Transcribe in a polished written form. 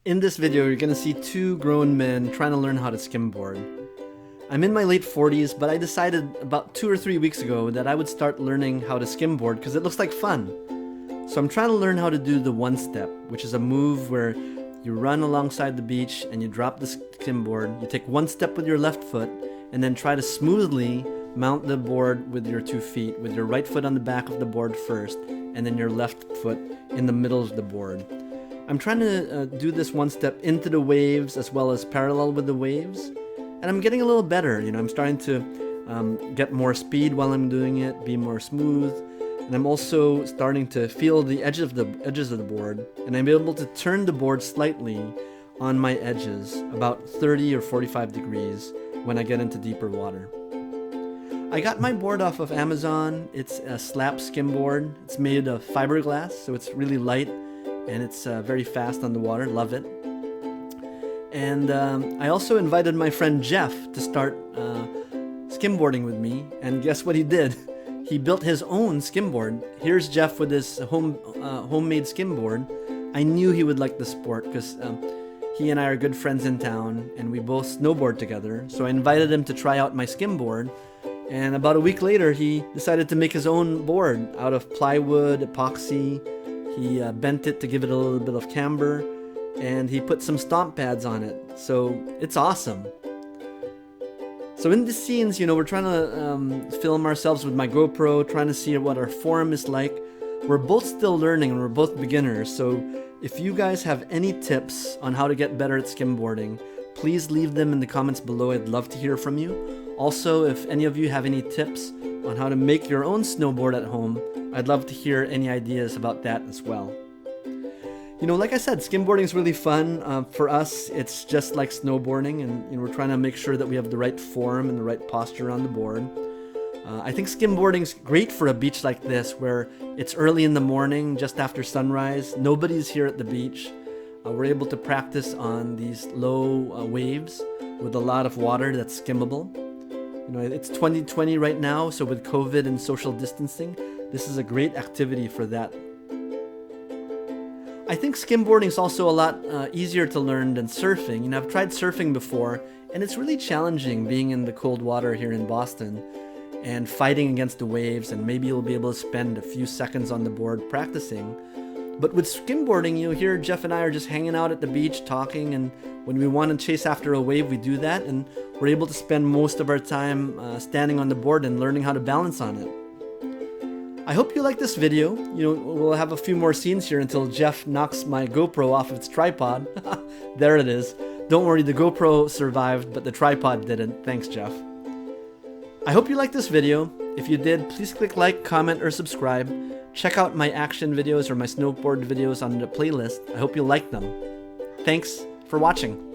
In this video, you're gonna see two grown men trying to learn how to skimboard. I'm in my late 40s, but I decided about 2 or 3 weeks ago that I would start learning how to skimboard because it looks like fun. So I'm trying to learn how to do the one step, which is a move where you run alongside the beach and you drop the skimboard. You take one step with your left foot and then try to smoothly mount the board with your 2 feet, with your right foot on the back of the board first and then your left foot in the middle of the board. I'm trying to do this one step into the waves as well as parallel with the waves, and I'm getting a little better. I'm starting to get more speed while I'm doing it, be more smooth, and I'm also starting to feel the edges of the board, and I'm able to turn the board slightly on my edges, about 30 or 45 degrees when I get into deeper water. I got my board off of Amazon. It's a slap skimboard. It's made of fiberglass, so it's really light. And it's very fast on the water. Love it. And I also invited my friend Jeff to start skimboarding with me. And guess what he did? He built his own skimboard. Here's Jeff with his homemade skimboard. I knew he would like the sport because he and I are good friends in town, and we both snowboard together. So I invited him to try out my skimboard. And about a week later, he decided to make his own board out of plywood, epoxy. He bent it to give it a little bit of camber, and he put some stomp pads on it. So it's awesome. So in the scenes, we're trying to film ourselves with my GoPro, trying to see what our form is like. We're both still learning and we're both beginners. So if you guys have any tips on how to get better at skimboarding, please leave them in the comments below. I'd love to hear from you. Also, if any of you have any tips on how to make your own snowboard at home, I'd love to hear any ideas about that as well. Like I said, skimboarding is really fun. For us, it's just like snowboarding, and we're trying to make sure that we have the right form and the right posture on the board. I think skimboarding is great for a beach like this, where it's early in the morning, just after sunrise. Nobody's here at the beach. We're able to practice on these low waves with a lot of water that's skimmable. It's 2020 right now, so with COVID and social distancing, this is a great activity for that. I think skimboarding is also a lot easier to learn than surfing. I've tried surfing before, and it's really challenging being in the cold water here in Boston and fighting against the waves, and maybe you'll be able to spend a few seconds on the board practicing. But with skimboarding, here Jeff and I are just hanging out at the beach talking, and when we want to chase after a wave, we do that, and we're able to spend most of our time standing on the board and learning how to balance on it. I hope you like this video. We'll have a few more scenes here until Jeff knocks my GoPro off of its tripod. There it is. Don't worry, the GoPro survived, but the tripod didn't. Thanks, Jeff. I hope you liked this video. If you did, please click like, comment, or subscribe. Check out my action videos or my snowboard videos on the playlist. I hope you like them. Thanks for watching.